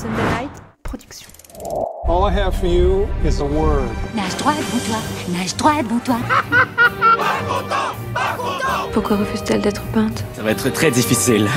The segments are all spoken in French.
Sunday Night Production. All I have for you is a word. Nage droit devant toi, nage droit devant toi. Pourquoi refuse-t-elle d'être peinte? Ça va être très difficile.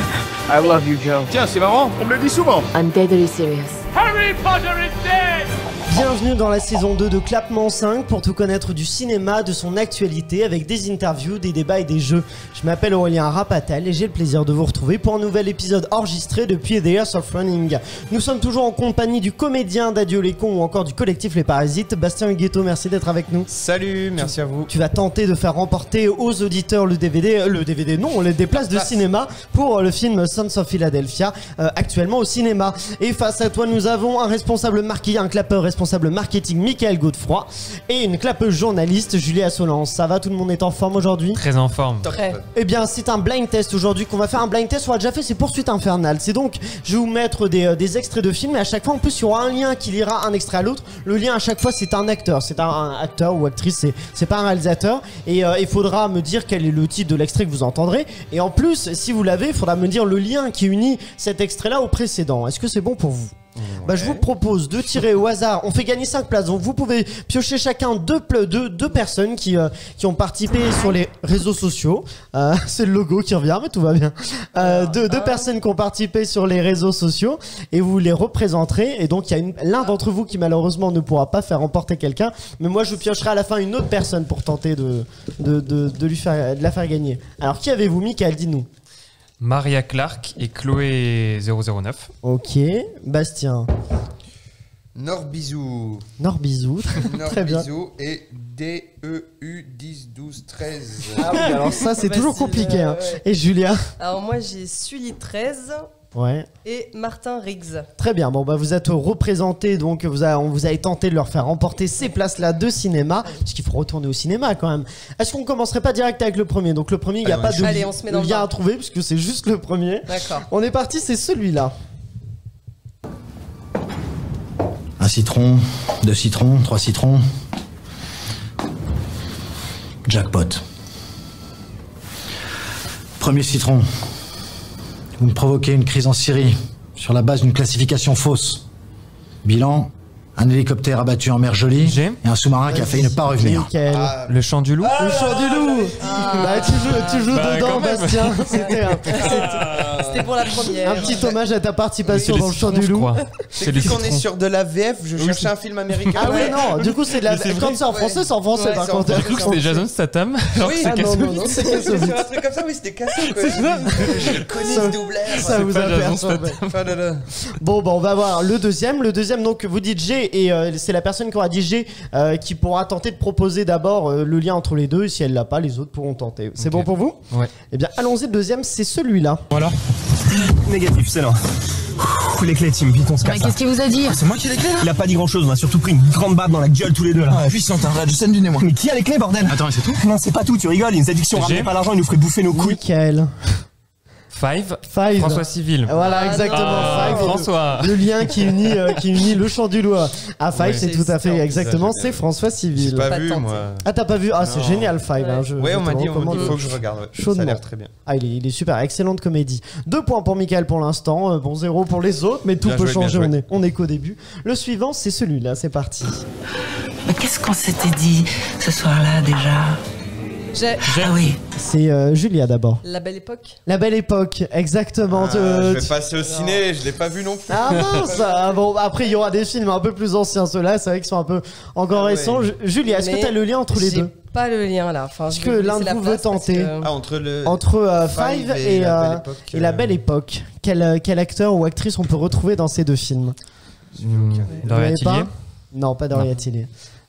I love you, Joe. Tiens, c'est marrant, on me le dit souvent. I'm deadly serious. Harry Potter is dead! Bienvenue dans la saison 2 de Clapement 5 pour tout connaître du cinéma, de son actualité avec des interviews, des débats et des jeux. Je m'appelle Aurélien Rapatel et j'ai le plaisir de vous retrouver pour un nouvel épisode enregistré depuis The Years of Running. Nous sommes toujours en compagnie du comédien d'Adieu les cons ou encore du collectif Les Parasites. Bastien Huguetto, merci d'être avec nous. Salut, merci à vous. Tu vas tenter de faire remporter aux auditeurs des places de cinéma pour le film Sons of Philadelphia, actuellement au cinéma. Et face à toi, nous avons un clapeur responsable marketing, Michael Godefroy, et une clapeuse journaliste, Julia Solence. Ça va, tout le monde est en forme aujourd'hui? Très en forme. Très. Eh bien, c'est un blind test aujourd'hui qu'on va faire. Un blind test, on a déjà fait, c'est Poursuite Infernale. C'est donc, je vais vous mettre des extraits de films, et à chaque fois, en plus, il y aura un lien qui liera un extrait à l'autre. Le lien, à chaque fois, c'est un acteur. C'est un acteur ou actrice, c'est pas un réalisateur. Et il faudra me dire quel est le titre de l'extrait que vous entendrez. Et en plus, si vous l'avez, il faudra me dire le lien qui unit cet extrait-là au précédent. Est-ce que c'est bon pour vous? Bah, je vous propose de tirer au hasard. On fait gagner 5 places, donc vous pouvez piocher chacun deux personnes qui ont participé sur les réseaux sociaux. C'est le logo qui revient, mais tout va bien. Deux personnes qui ont participé sur les réseaux sociaux et vous les représenterez. Et donc il y a l'un d'entre vous qui malheureusement ne pourra pas faire remporter quelqu'un, mais moi je piocherai à la fin une autre personne pour tenter de la faire gagner. Alors qui avez-vous mis, Michael, dis-nous? Maria Clark et Chloé 009. Ok, Bastien. Norbizou. Norbizou, très bien. Norbizou et DEU 10 12 13. Ah oui, alors ça c'est toujours compliqué. Hein. Ouais. Et Julia? Alors moi j'ai Sully 13 ouais. et Martin Riggs. Très bien, bon bah vous êtes représentés, donc on vous a tenté de leur faire remporter ces places-là de cinéma, parce qu'il faut retourner au cinéma quand même. Est-ce qu'on commencerait pas direct avec le premier? Donc le premier, il n'y a pas de lien à trouver, puisque c'est juste le premier. D'accord. On est parti, c'est celui-là. Un citron, 2 citrons, 3 citrons. Jackpot. Premier citron. Vous me provoquez une crise en Syrie sur la base d'une classification fausse. Bilan, un hélicoptère abattu en mer Jolie et un sous-marin qui a failli ne pas revenir. Le chant du loup. Le chant du loup. Bah, tu joues dedans, Bastien. C'était pour la première. Un petit hommage à ta participation dans le chant du loup. C'est vu qu'on est sur de la VF, je cherchais un film américain. Ah oui, non, du coup c'est de la VF. Quand c'est en français, c'est en français par contre. J'ai cru que c'était Jason Statham. Oui, non, c'est Kassovitz. sur un truc comme ça, oui, c'était Kassovitz. Je connais ce doubleur. Ça vous a perturbé. Bon, bah on va voir le deuxième. Le deuxième, donc vous dites G et c'est la personne qui aura dit G qui pourra tenter de proposer d'abord le lien entre les deux. Et si elle l'a pas, les autres pourront tenter. C'est bon pour vous? Ouais. Eh bien, allons-y. Le deuxième, c'est celui-là. Voilà. Négatif, c'est là. Les clés, Tim, vite on se casse. Mais qu'est-ce qu'il vous a dit? C'est moi qui ai les clés là. Il a pas dit grand chose, on a surtout pris une grande baffe dans la gueule tous les deux là. Ah, puissant, t'as un je scène du nez moi. Mais qui a les clés, bordel? Attends, c'est tout? Non, c'est pas tout, tu rigoles, il nous a dit que si on ramenait pas l'argent, il nous ferait bouffer nos couilles. Michael. Five. François Civil. Voilà, exactement. Five. François. Le lien qui unit le chant du loup à Five, c'est tout à fait exactement. C'est François Civil. J'ai pas vu, moi. Ah, t'as pas vu? Ah, c'est génial, Five. Ouais, on m'a dit, il faut que je regarde. Ça a l'air très bien. Ah, il est super, excellente comédie. 2 points pour Michael pour l'instant, bon 0 pour les autres, mais tout peut changer, on est qu'au début. Le suivant, c'est celui-là, c'est parti. Mais qu'est-ce qu'on s'était dit ce soir-là déjà? Ah oui. C'est Julia d'abord. La Belle Époque. La Belle Époque, exactement. Je vais passer au ciné, je l'ai pas vu non plus. Ah mince. Bon, après il y aura des films un peu plus anciens, ceux-là, c'est vrai qu'ils sont un peu encore récents. Julia, est-ce que t'as le lien entre les deux? Pas le lien là. Enfin, est-ce que l'un de vous veut tenter? Entre Five et La Belle Époque. Quel acteur ou actrice on peut retrouver dans ces deux films? Doria Tillier? Non, pas Doria Tillier.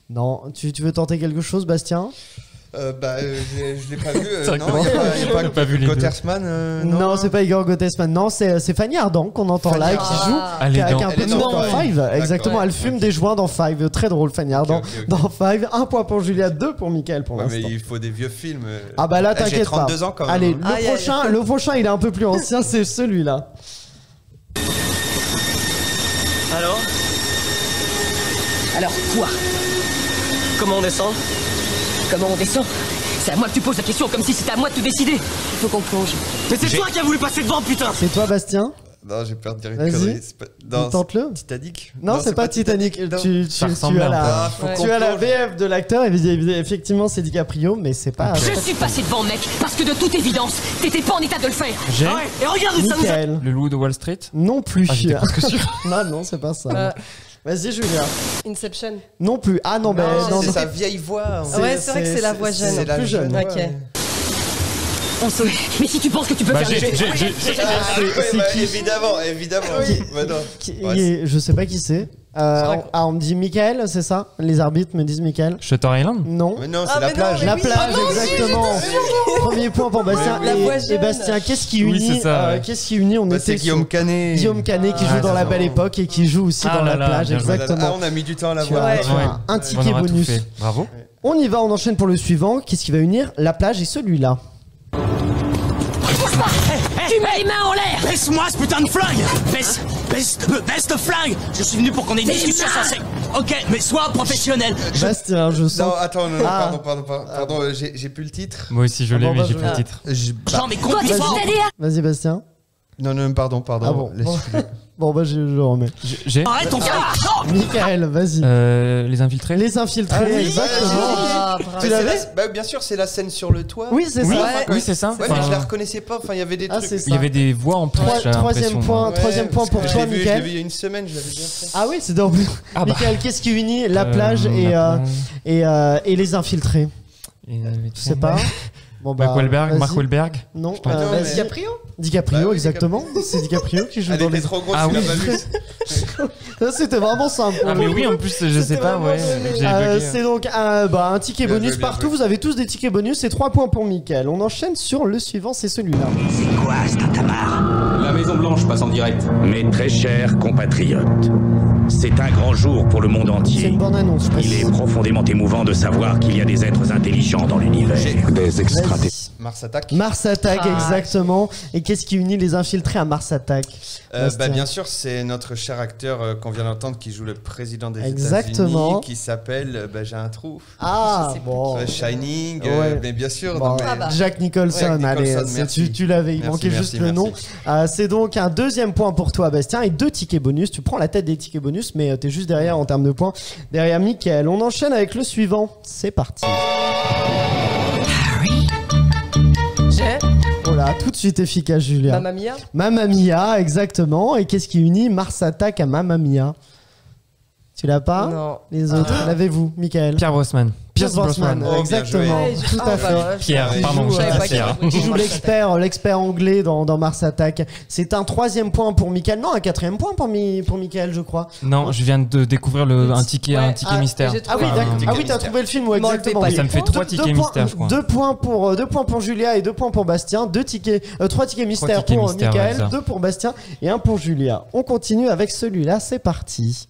Non, tu veux tenter quelque chose, Bastien? Je l'ai pas vu. Non, il n'y a pas vu les Gottersman. Non, c'est pas Igor Gottersman. Non, c'est Fanny Ardant qu'on entend là, qui joue, qui a un peu de nom dans Five. Exactement, elle fume des joints dans Five. Très drôle, Fanny Ardant dans Five. 1 point pour Julia, 2 pour Michael pour l'instant. Mais il faut des vieux films. Ah bah là, t'inquiète pas. J'ai 32 ans quand même. Allez, le prochain, il est un peu plus ancien, c'est celui-là. Alors quoi? Comment on descend? Comment on descend? C'est à moi que tu poses la question, comme si c'était à moi de te décider. Il faut qu'on plonge. Mais c'est toi qui as voulu passer devant, putain! C'est toi, Bastien? Non, j'ai peur de dire une Vas-y. connerie. Non, Tente-le. Titanic. Non, c'est pas Titanic. Tu ressemble as un la, peu. tu as la VF de l'acteur, et effectivement, c'est DiCaprio, mais c'est pas. Je suis passé devant, mec, parce que de toute évidence, t'étais pas en état de le faire. J'ai Et regarde où ça nous a... Michael. le loup de Wall Street. Non plus. Ah, j'étais presque sûr. Non, c'est pas ça. Vas-y, Julia. Inception. Non plus. Ah non, ben non, c'est non. sa vieille voix. Ouais, c'est vrai que c'est la voix jeune. C'est la plus jeune. voix, Ok. ouais. On se... Mais si tu penses que tu peux Bah, faire... j'ai- c'est qui Évidemment. Qui- Bah non. Je sais pas qui c'est. On me dit Michael, c'est ça? Les arbitres me disent Michael. Shutter Island. Non. Mais non, Ah, c'est la mais non, plage. mais La oui, plage, ah non, exactement. Premier point pour Bastien. La voix Et jeune. Bastien, qu'est-ce qui Oui, unit c'est ça, ouais. Qu'est-ce qui unit? On Bah, était c'est Guillaume sur Canet. Guillaume Canet qui joue dans La Belle Époque et qui joue aussi Ah dans là La là, Plage, bien joué. exactement. Ah, on a mis du temps à la Tu voir. as, Ouais. tu as un ticket On aura tout bonus. fait. Bravo. On y va, on enchaîne pour le suivant. Qu'est-ce qui va unir La Plage et celui-là? Tu mets les mains en l'air. Baisse-moi ce putain de flingue. Baisse le flingue. Je suis venu pour qu'on ait une discussion sensée. Ok, mais sois professionnel. Bastien, je Non, sens. attends, non, Ah. pardon, j'ai plus le titre. Moi aussi je l'ai, bon, mais bah, j'ai je- plus le titre. Genre, mais Quoi, complice. Vas-y, Bastien. Non, pardon. Ah bon. Laisse- Bon, bah, je remets. J'ai Arrête ton frère. Non. Michael, vas-y. les infiltrés. Les infiltrés, exactement. Ah, Tu bravo. l'avais? Bah, bien sûr, c'est la scène sur le toit. Oui, c'est Oui, ça. oui, c'est ça. Ouais, mais Enfin, je la reconnaissais pas. Enfin, il y avait des Ah, trucs. c'est ça. il y avait des voix en plus. j'ai Troisième l'impression, point, moi. Ouais, troisième point pour parce que toi, je l'ai vu Michael. il y a une semaine, je l'avais déjà fait. Ah oui, c'est dans. Ah bah. Michael, qu'est-ce qui unit La Plage la plage. et les infiltrés? Et, Tu sais pas? Bon, Mark Wahlberg. vas-y. Mark Wahlberg. Non, pas. Non, vas-y. mais- DiCaprio. DiCaprio, Bah oui, exactement. C'est DiCaprio qui joue Elle dans était les. trop grosse, Ah tu l'as oui. pas vue. Ça, c'était vraiment simple. Ah mais oui, en plus je sais pas, ouais. J'ai bugué. C'est donc un ticket Bien bonus joué, bien partout. joué. Vous avez tous des tickets bonus et 3 points pour Mickaël. On enchaîne sur le suivant, c'est celui-là. C'est quoi ce tintamarre? La Maison Blanche passe en direct. Mes très chers compatriotes, c'est un grand jour pour le monde C'est entier. une bonne annonce, je Il précise. est profondément émouvant de savoir qu'il y a des êtres intelligents dans l'univers. Des extraterrestres. Mars Attack. Mars Attack, Ah. exactement. Et qu'est-ce qui unit les infiltrés à Mars Attack? Bah, Bastien. bien sûr, c'est notre cher acteur qu'on vient d'entendre qui joue le président des Exactement. États-Unis, qui s'appelle j'ai un trou. Ah, bon. Shining, Ouais. mais bien sûr. Bon, non, mais- Ah bah. Jack Nicholson, Ouais, allez, Nicholson, merci. tu l'avais, il Merci, manquait merci, juste le nom. C'est donc un deuxième point pour toi, Bastien, et 2 tickets bonus. Tu prends la tête des tickets bonus, mais t'es juste derrière en termes de points. Derrière Mickaël. On enchaîne avec le suivant. C'est parti. J'ai Oh là, tout de suite efficace, Julia. Mamma Mia. Mamma Mia, exactement. Et qu'est-ce qui unit Mars Attack à Mamma Mia? Tu l'as pas? Non. Les autres, l'avez-vous, Mickaël? Pierre Brosnan. Pierce Brosnan, Oh, bien exactement, joué. tout à fait. Pierre, Qui pardon, joue, je savais pas Pierre. Qui joue l'expert anglais dans Mars Attack. C'est un 3e point pour Mickaël. Non, un 4e point pour Mickaël, je crois. Non, je viens de découvrir un ticket Ah, mystère. j'ai Ah oui, trouvé. d'accord. Ticket Ah oui, t'as mystère. trouvé le film, ouais, M'enlevez exactement. pas Oui. les Ça me fait points. 3 tickets mystères, je crois. 2 points pour Julia et 2 points pour Bastien. 3 tickets mystères tickets pour mystères, Mickaël, ouais, ça. 2 pour Bastien et 1 pour Julia. On continue avec celui-là, c'est parti.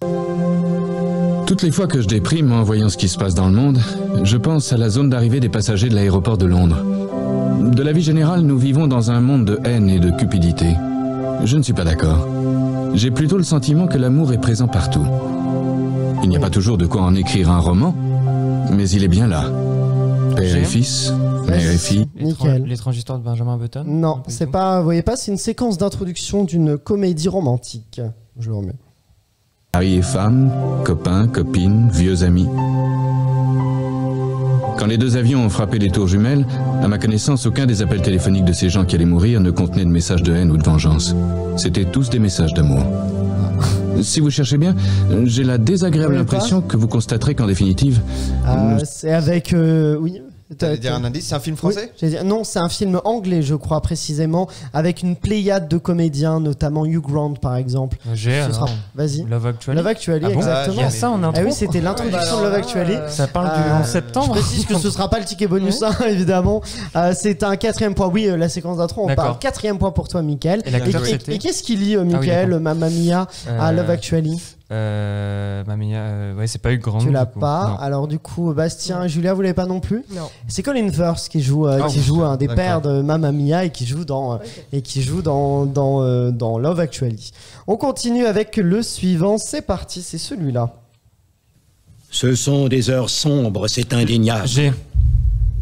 Toutes les fois que je déprime en voyant ce qui se passe dans le monde, je pense à la zone d'arrivée des passagers de l'aéroport de Londres. De la vie générale, nous vivons dans un monde de haine et de cupidité. Je ne suis pas d'accord. J'ai plutôt le sentiment que l'amour est présent partout. Il n'y a pas toujours de quoi en écrire un roman, mais il est bien là. Père et fils, mère et fille. Nickel. L'étrange histoire de Benjamin Button. Non, c'est pas, vous voyez pas, c'est une séquence d'introduction d'une comédie romantique. Je le remets. Mari et femme, copains, copines, vieux amis. Quand les 2 avions ont frappé les tours jumelles, à ma connaissance, aucun des appels téléphoniques de ces gens qui allaient mourir ne contenait de messages de haine ou de vengeance. C'étaient tous des messages d'amour. Si vous cherchez bien, j'ai la désagréable Vous voyez pas impression que vous constaterez qu'en définitive... C'est avec... oui. T'allais dire un indice, c'est un film français? Oui, j'allais dire- non, c'est un film anglais, je crois, précisément, avec une pléiade de comédiens, notamment Hugh Grant, par exemple. J'ai, Ce sera- alors. Vas-y. Love Actually. Love Actually, Ah bon exactement. Il y a ça en intro. Ah oui, c'était l'introduction de Love Actually. Ça parle du 11 septembre. Je précise que ce sera pas le ticket bonus, hein, évidemment. C'est un 4e point. Oui, la séquence d'intro, on D'accord. parle 4e point pour toi, Mickaël. Et l'acteur, c'était et qu'est-ce qui lie, Mickaël, d'accord. Mamma Mia à Love Actually? Ouais, c'est pas Hugh Grant. Tu l'as du coup. pas. Non. Alors du coup, Bastien et Julia, vous l'avez pas non plus? Non. C'est Colin Firth qui joue un des d'accord. pères de Mamma Mia et qui joue dans dans Love Actually. On continue avec le suivant. C'est parti, c'est celui-là. Ce sont des heures sombres, c'est indéniable. J'ai.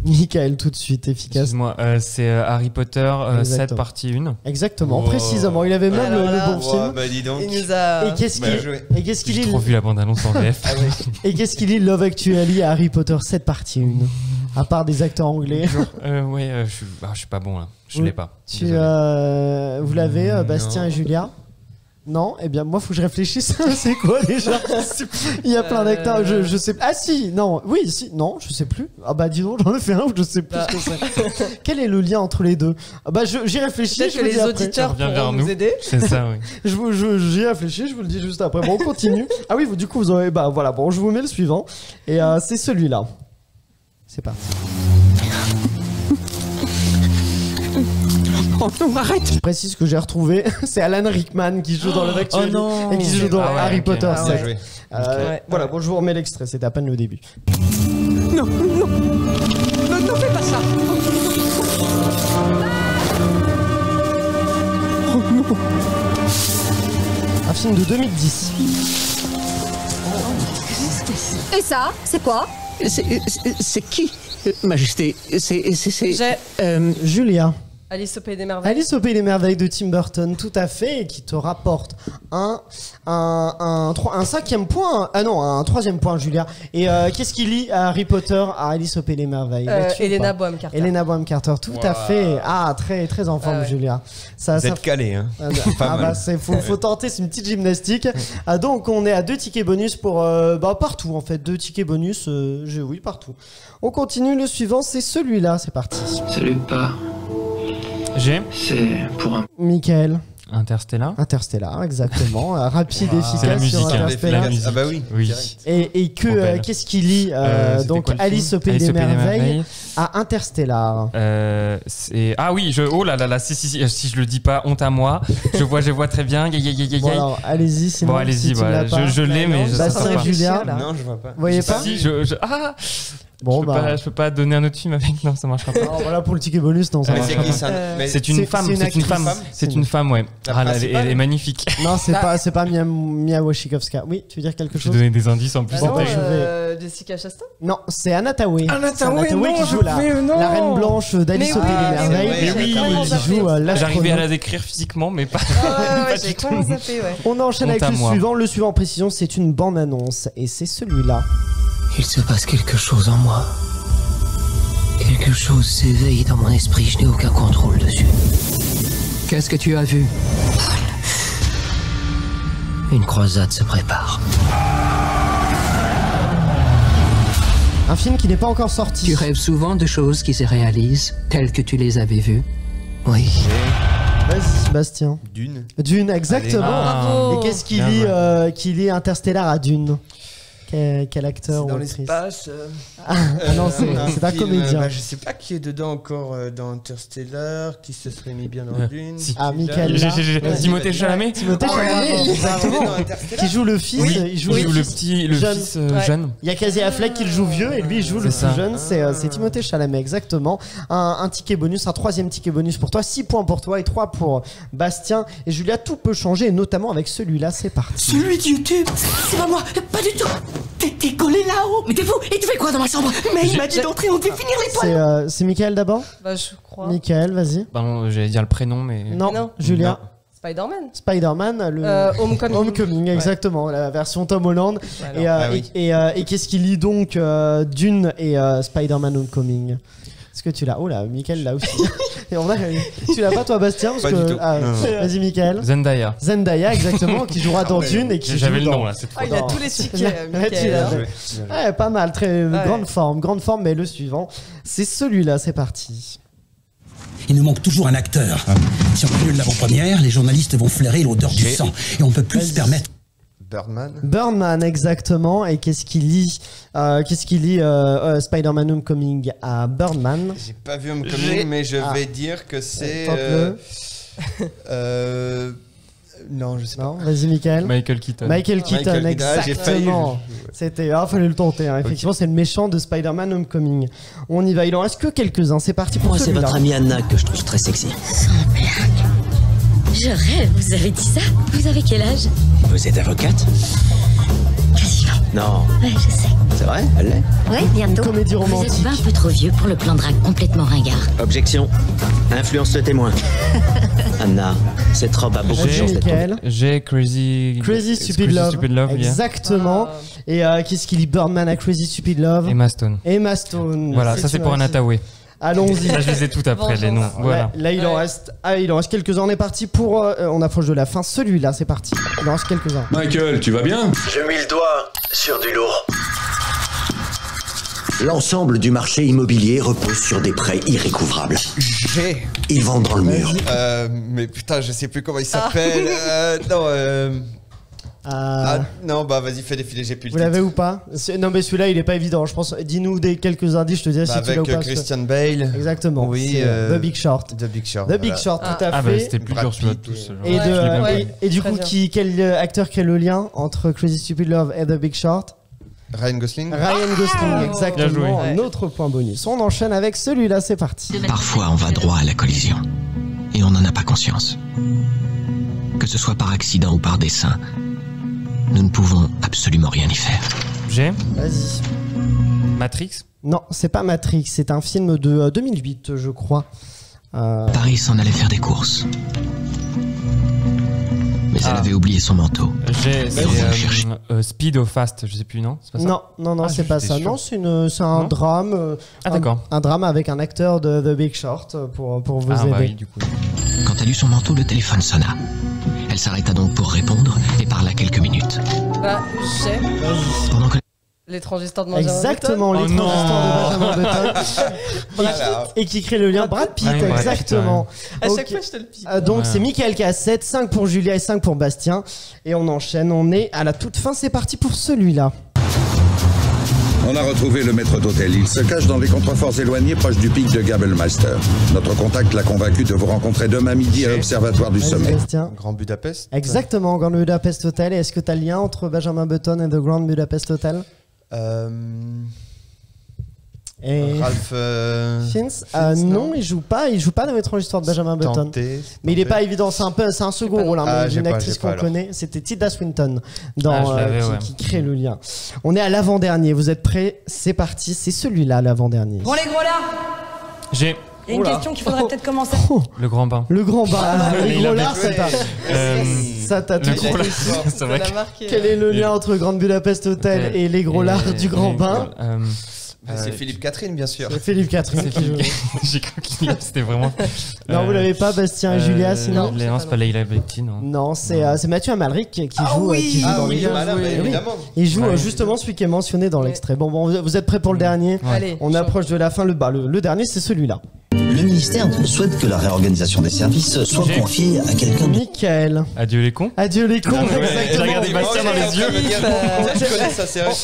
Michael, tout de suite, efficace. Excuse-moi, c'est Harry Potter 7 partie 1. Exactement, précisément. Il avait même le bon film. Bah dis donc. Il nous a. Et qu'est-ce qu'il J'ai est trop vu la bande-annonce en VF. Et qu'est-ce qu'il est Love Actually à Harry Potter 7 partie 1? À part des acteurs anglais. Ouais, je suis pas bon là. Je l'ai pas. Vous l'avez, Bastien et Julia? Non, eh bien moi faut que je réfléchisse. C'est quoi déjà? Il y a plein d'acteurs, je sais. Ah si, non, oui, si, non, je sais plus. Ah bah dis donc, j'en ai fait un où je sais plus ce que c'est. Quel est le lien entre les deux? Ah bah j'y réfléchis. Peut-être que les auditeurs pourront nous aider. C'est ça, oui. J'y réfléchis, je vous le dis juste après. Bon, on continue. Ah oui, du coup vous aurez, bah voilà, bon, je vous mets le suivant et c'est celui-là. C'est parti. Oh non, arrête! Je précise que j'ai retrouvé, c'est Alan Rickman qui joue dans Love Actually et qui joue dans Harry Potter 7. Voilà, bon, je vous remets l'extrait, c'était à peine le début. Non, non! Ne fais pas ça! Oh non! Un film de 2010. Et ça, c'est quoi? C'est qui, Majesté? C'est Julia. Alice au Pays des Merveilles. Alice au Pays des Merveilles de Tim Burton, tout à fait, et qui te rapporte un 5e point. Ah non, un 3e point, Julia. Et qu'est-ce qu'il lit à Harry Potter à Alice au Pays des Merveilles? Elena Bonham Carter. Elena Bonham Carter, tout à fait. Ah, très, très en forme, Julia. Vous êtes calé, hein. Faut tenter, c'est une petite gymnastique. Donc, on est à 2 tickets bonus pour. Partout, en fait. 2 tickets bonus, oui, partout. On continue, le suivant, c'est celui-là, c'est parti. Salut, pas. J'ai. C'est pour un. Michael. Interstellar. Interstellar, exactement. Rapide, efficace la musique, sur Interstellar. Ah bah oui. Oui. Et qu'est-ce qu'il lit donc Alice au Pays des Merveilles à Interstellar. Ah oui, oh là là, si je le dis pas, honte à moi. Je vois très bien. Bon, alors, allez-y, sinon. Bon, allez-y, voilà. Je l'ai, mais je sais pas. Julia. Non, je vois pas. Vous voyez pas? Si, Bon, je peux pas donner un autre film avec. Non, ça marchera pas. Alors, voilà pour le ticket bonus, non, ça marchera pas. C'est une femme. C'est une femme, ouais. Elle est magnifique. Non, c'est pas Mia Wasikowska. Oui, tu veux dire quelque chose? Je vais donner des indices en plus. Jessica Chastain? Non, c'est Anna Thaoué. Anna Thaoué qui joue la Reine Blanche d'Alice au Pays des Merveilles. Mais oui, qui joue l'astronome. J'arrivais à la décrire physiquement, mais pas. J'ai comment zappé, ouais. On enchaîne avec le suivant. Le suivant en précision, c'est une bande-annonce et c'est celui-là. Il se passe quelque chose en moi. Quelque chose s'éveille dans mon esprit, je n'ai aucun contrôle dessus. Qu'est-ce que tu as vu? Une croisade se prépare. Un film qui n'est pas encore sorti. Tu rêves souvent de choses qui se réalisent, telles que tu les avais vues? Oui. Vas-y, Bastien. Dune, exactement. Et qu'est-ce qu'il lit Interstellar à Dune? Quel acteur ou actrice? Dans l'espace. Non, c'est un comédien. Je sais pas qui est dedans encore dans Interstellar, qui se serait mis bien dans Dune. Ah, Michael. Timothée Chalamet. Exactement. Qui joue le fils. Il joue le fils jeune. Il y a Casey Affleck qui le joue vieux et lui il joue le plus jeune. C'est Timothée Chalamet, exactement. Un ticket bonus, un 3e ticket bonus pour toi, 6 points pour toi et 3 pour Bastien. Et Julia, tout peut changer, et notamment avec celui-là. C'est parti. Celui de YouTube. C'est pas moi, pas du tout. T'es collé là-haut. Mais t'es fou. Et tu fais quoi dans ma chambre? Mais il m'a dit d'entrer, on devait finir les poils. C'est Michael d'abord? Bah je crois. Michael, vas-y. Pardon, j'allais dire le prénom, mais. Non. Julia. Spider-Man, le Homecoming, exactement, la version Tom Holland. Voilà. Et qu'est-ce qu'il lit donc Dune et Spider-Man Homecoming? Est-ce que tu l'as? Oh là, Michael l'a aussi. Et en vrai, tu l'as pas toi, Bastien? Parce pas du tout. Vas-y, Michael. Zendaya, exactement, qui jouera dans Dune et qui j'avais le nom là cette fois. Il a tous les tickets. Ouais, pas mal, très grande forme, mais le suivant, c'est celui-là, c'est parti. Il nous manque toujours un acteur. Si on annule l'avant-première, les journalistes vont flairer l'odeur du sang et on peut plus se permettre. Birdman, exactement. Et qu'est-ce qu'il lit Spider-Man Homecoming à Birdman? J'ai pas vu Homecoming, mais je vais dire que c'est. Non, je sais pas. Non, vas-y, Michael. Michael Keaton, exactement. C'était, fallait le tenter. Hein. Effectivement, c'est le méchant de Spider-Man Homecoming. On y va. Il en reste que quelques-uns. C'est parti pour moi. C'est votre amie Anna que je trouve très sexy. Je rêve. Vous avez dit ça? Vous avez quel âge? Vous êtes avocate? Quasiment. Non. Ouais, je sais. C'est vrai? Elle l'est? Ouais, bientôt. Comédie romantique. Vous êtes un peu trop vieux pour le plan drague complètement ringard. Objection. Influence le témoin. Anna, cette robe a beaucoup de chance d'être tombée. J'ai Crazy Stupid Love. Exactement. Et qu'est-ce qu'il dit Birdman à Crazy Stupid Love? Emma Stone. Emma Stone. Voilà, ça c'est pour Anna Thaoué. Allons-y. Là, je les ai toutes après, les noms. Voilà. Là, il en reste quelques-uns. On est parti pour. On approche de la fin. Celui-là, c'est parti. Il en reste quelques-uns. Michael, tu vas bien? Je mets le doigt sur du lourd. L'ensemble du marché immobilier repose sur des prêts irrécouvrables. Ils vendent dans le mur. Mais putain, je sais plus comment il s'appelle. Non, bah vas-y, fais défiler, j'ai plus le Vous l'avez ou pas? Non, mais celui-là, il est pas évident. Je pense. Dis-nous quelques indices, je te dirai si tu l'as ou pas. Avec Christian Bale. Exactement. Oui. The Big Short. The Big Short. The Big Short, tout à fait. Ah bah c'était plus dur celui-là de tous. Et du coup, quel acteur crée le lien entre Crazy Stupid Love et The Big Short? Ryan Gosling. Ryan Gosling, exactement. Un autre point bonus. On enchaîne avec celui-là, c'est parti. Parfois, on va droit à la collision. Et on n'en a pas conscience. Que ce soit par accident ou par dessein, nous ne pouvons absolument rien y faire. J'ai Vas-y. Matrix? Non, c'est pas Matrix. C'est un film de 2008, je crois. Paris s'en allait faire des courses. Mais elle avait oublié son manteau. J'ai Speed ou Fast, je sais plus, non? C'est pas ça? Non, c'est pas ça. Non, c'est un drame. D'accord. Un drame avec un acteur de The Big Short pour vous aider. Bah oui, du coup. Quand elle eut son manteau, le téléphone sonna. Elle s'arrêta donc pour répondre et parla quelques minutes. Bah, j'ai. Pendant que L'étrange histoire de Benjamin Exactement, Button. l'étrange histoire de Benjamin Button. Et qui crée le lien Brad Pitt, exactement. À chaque fois, je te le pique. Donc, c'est Mickaël qui a 7, 5 pour Julia et 5 pour Bastien. Et on enchaîne, on est à la toute fin, c'est parti pour celui-là. On a retrouvé le maître d'hôtel. Il se cache dans les contreforts éloignés proches du pic de Gabelmeister. Notre contact l'a convaincu de vous rencontrer demain midi à l'Observatoire du Sommet. Grand Budapest. Exactement, Grand Budapest Hotel. Et est-ce que tu as le lien entre Benjamin Button et The Grand Budapest Hotel? Et Ralph Fiennes, non, il joue pas dans l'étrange histoire de Benjamin Button. Mais il est pas évident, c'est un second rôle, une actrice qu'on connaît, c'était Tilda Swinton qui crée le lien. On est à l'avant-dernier, vous êtes prêts? C'est parti, c'est celui-là l'avant-dernier. Bon les gros là, j'ai il y a une question qu'il faudrait peut-être commencer. Le grand bain. Le grand bain. Les gros lards, ça t'a tout marqué. Quel est le lien entre Grand Budapest Hotel et les gros lards du grand bain? C'est Philippe Catherine, bien sûr. C'est Philippe Catherine qui joue. J'ai cru qu'il c'était vraiment. Non, vous l'avez pas, Bastien et Julia, sinon. Non, c'est pas Leila Bekti, non. Non, c'est Mathieu Amalric qui joue dans les jeux. Il joue justement celui qui est mentionné dans l'extrait. Bon, vous êtes prêts pour le dernier? Allez. On approche de la fin. Le dernier, c'est celui-là. Le ministère souhaite que la réorganisation des services soit confiée à quelqu'un de... Mickaël. Adieu les cons. Adieu les cons, exactement. J'ai regardé Bastien dans les yeux.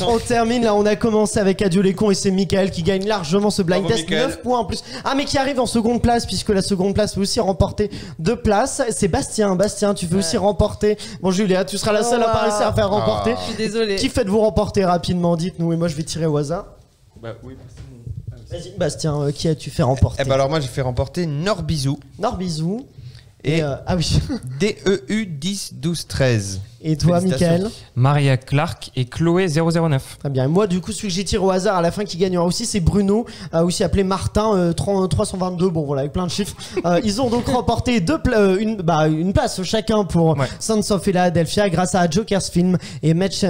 On termine là, on a commencé avec Adieu les cons et c'est Mickaël qui gagne largement ce blind test. 9 points en plus. Ah, mais qui arrive en seconde place, puisque la seconde place peut aussi remporter 2 places. C'est Bastien. Bastien, tu veux aussi remporter. Bon, Julia, tu seras la seule à pas réussir à faire remporter. Je suis désolée. Qui faites-vous remporter rapidement? Dites-nous, et moi je vais tirer au hasard. Bah oui. Vas-y, Bastien, qui as-tu fait remporter? Alors moi j'ai fait remporter Norbizou. Norbizou. Et ah oui. DEU 10 12 13. Et toi, Mickaël? Maria Clark et Chloé 009. Très bien. Moi, du coup, celui que j'ai tiré au hasard à la fin qui gagnera aussi, c'est Bruno, aussi appelé Martin 322. Bon, voilà, avec plein de chiffres. Ils ont donc remporté une place chacun pour Sons of Philadelphia grâce à Joker's Film et Mensch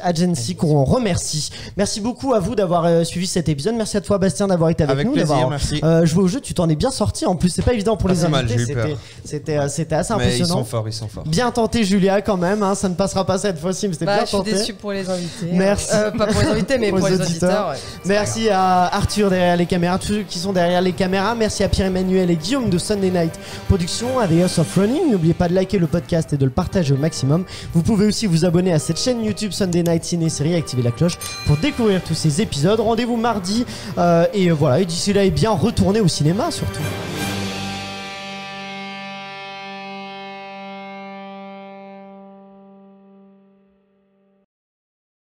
Agency qu'on remercie. Merci beaucoup à vous d'avoir suivi cet épisode. Merci à toi, Bastien, d'avoir été avec nous. Plaisir, merci. Joué au jeu, tu t'en es bien sorti. En plus, c'est pas évident pour les invités. C'était assez impressionnant. Ils sont forts. Bien tenté, Julia, quand même. Ça ne passera pas cette fois-ci, mais c'était bien tenté. Je suis déçu pour les invités. Merci. Pas pour les invités, mais pour les auditeurs. Merci à Arthur derrière les caméras, tous ceux qui sont derrière les caméras. Merci à Pierre-Emmanuel et Guillaume de Sunday Night Production, à The House of Running. N'oubliez pas de liker le podcast et de le partager au maximum. Vous pouvez aussi vous abonner à cette chaîne YouTube Sunday Night Ciné-Série et activer la cloche pour découvrir tous ces épisodes. Rendez-vous mardi. Et voilà, et d'ici là, bien retournez au cinéma surtout.